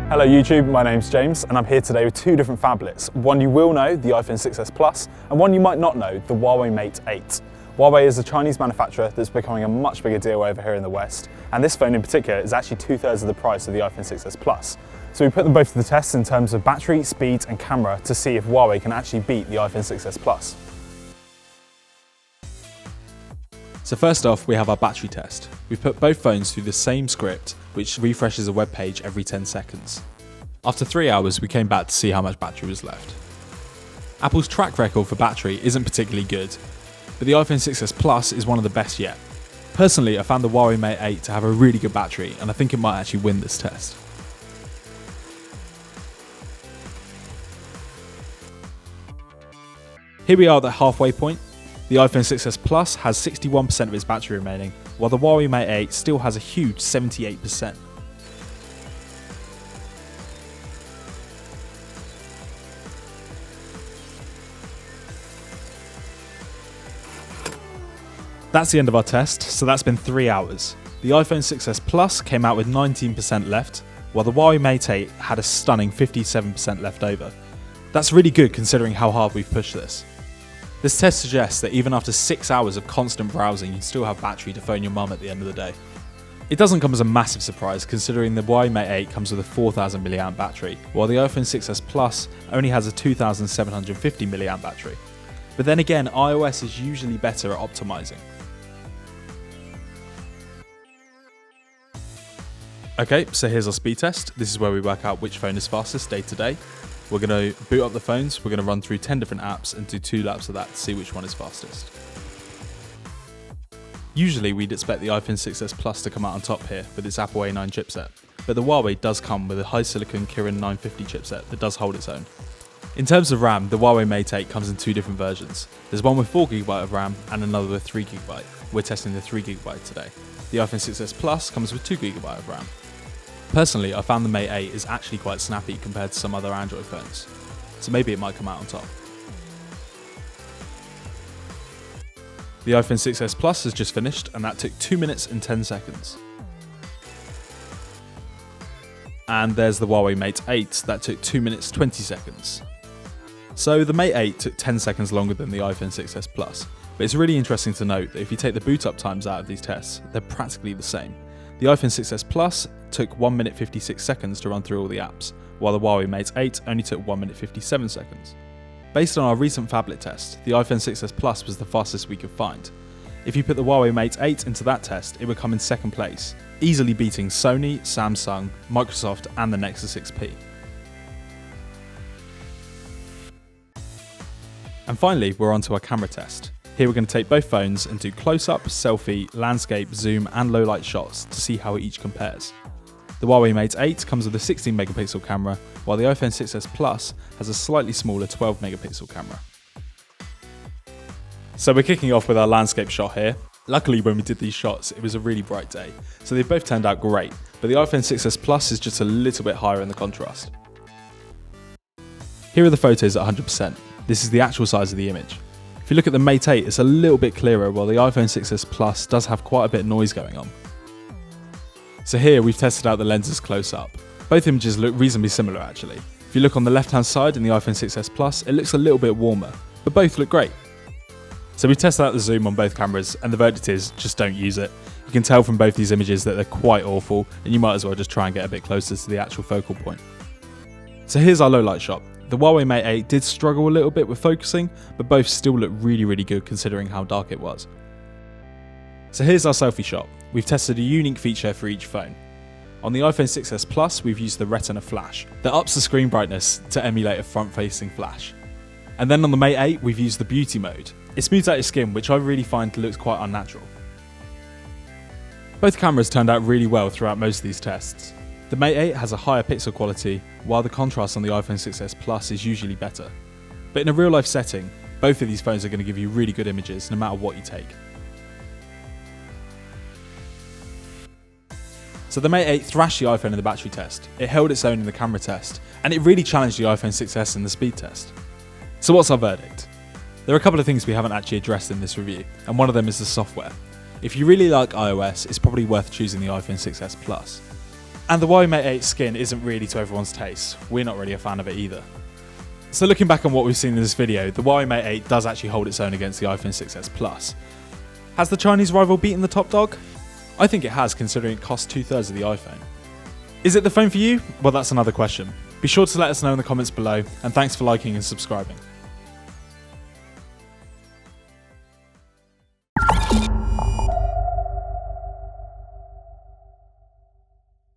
Hello YouTube, my name's James and I'm here today with two different phablets. One you will know, the iPhone 6s Plus, and one you might not know, the Huawei Mate 8. Huawei is a Chinese manufacturer that's becoming a much bigger deal over here in the West, and this phone in particular is actually 2/3 of the price of the iPhone 6s Plus. So we put them both to the test in terms of battery, speed and camera to see if Huawei can actually beat the iPhone 6s Plus. So first off, we have our battery test. We've put both phones through the same script, which refreshes a web page every 10 seconds. After 3 hours, we came back to see how much battery was left. Apple's track record for battery isn't particularly good, but the iPhone 6s Plus is one of the best yet. Personally, I found the Huawei Mate 8 to have a really good battery, and I think it might actually win this test. Here we are at the halfway point. The iPhone 6s Plus has 61% of its battery remaining, while the Huawei Mate 8 still has a huge 78%. That's the end of our test, so that's been 3 hours. The iPhone 6s Plus came out with 19% left, while the Huawei Mate 8 had a stunning 57% left over. That's really good considering how hard we've pushed this. This test suggests that even after 6 hours of constant browsing, you'd still have battery to phone your mum at the end of the day. It doesn't come as a massive surprise considering the Huawei Mate 8 comes with a 4000 mAh battery, while the iPhone 6s Plus only has a 2750 mAh battery. But then again, iOS is usually better at optimizing. Okay, so here's our speed test. This is where we work out which phone is fastest day to day. We're going to boot up the phones, we're going to run through 10 different apps and do 2 laps of that to see which one is fastest. Usually we'd expect the iPhone 6s Plus to come out on top here with its Apple A9 chipset, but the Huawei does come with a high silicon Kirin 950 chipset that does hold its own. In terms of RAM, the Huawei Mate 8 comes in 2 different versions. There's one with 4GB of RAM and another with 3GB. We're testing the 3GB today. The iPhone 6s Plus comes with 2GB of RAM. Personally, I found the Mate 8 is actually quite snappy compared to some other Android phones, so maybe it might come out on top. The iPhone 6s Plus has just finished, and that took 2 minutes and 10 seconds. And there's the Huawei Mate 8, that took 2 minutes 20 seconds. So the Mate 8 took 10 seconds longer than the iPhone 6s Plus, but it's really interesting to note that if you take the boot up times out of these tests, they're practically the same. The iPhone 6s Plus took 1 minute 56 seconds to run through all the apps, while the Huawei Mate 8 only took 1 minute 57 seconds. Based on our recent phablet test, the iPhone 6s Plus was the fastest we could find. If you put the Huawei Mate 8 into that test, it would come in second place, easily beating Sony, Samsung, Microsoft and the Nexus 6P. And finally, we're on to our camera test. Here we're going to take both phones and do close-up, selfie, landscape, zoom and low-light shots to see how each compares. The Huawei Mate 8 comes with a 16 megapixel camera, while the iPhone 6s Plus has a slightly smaller 12 megapixel camera. So we're kicking off with our landscape shot here. Luckily when we did these shots it was a really bright day, so they both turned out great, but the iPhone 6s Plus is just a little bit higher in the contrast. Here are the photos at 100%. This is the actual size of the image. If you look at the Mate 8, it's a little bit clearer, while the iPhone 6s Plus does have quite a bit of noise going on. So here we've tested out the lenses close up. Both images look reasonably similar actually. If you look on the left hand side in the iPhone 6s Plus, it looks a little bit warmer, but both look great. So we've tested out the zoom on both cameras and the verdict is just don't use it. You can tell from both these images that they're quite awful and you might as well just try and get a bit closer to the actual focal point. So here's our low light shot. The Huawei Mate 8 did struggle a little bit with focusing, but both still look really good considering how dark it was. So here's our selfie shot. We've tested a unique feature for each phone. On the iPhone 6s Plus, we've used the Retina Flash that ups the screen brightness to emulate a front-facing flash. And then on the Mate 8, we've used the Beauty mode. It smooths out your skin, which I really find looks quite unnatural. Both cameras turned out really well throughout most of these tests. The Mate 8 has a higher pixel quality, while the contrast on the iPhone 6s Plus is usually better. But in a real life setting, both of these phones are going to give you really good images no matter what you take. So the Mate 8 thrashed the iPhone in the battery test, it held its own in the camera test, and it really challenged the iPhone 6s in the speed test. So what's our verdict? There are a couple of things we haven't actually addressed in this review, and one of them is the software. If you really like iOS, it's probably worth choosing the iPhone 6s Plus. And the Huawei Mate 8 skin isn't really to everyone's taste. We're not really a fan of it either. So looking back on what we've seen in this video, the Huawei Mate 8 does actually hold its own against the iPhone 6s Plus. Has the Chinese rival beaten the top dog? I think it has, considering it costs 2/3 of the iPhone. Is it the phone for you? Well, that's another question. Be sure to let us know in the comments below, and thanks for liking and subscribing.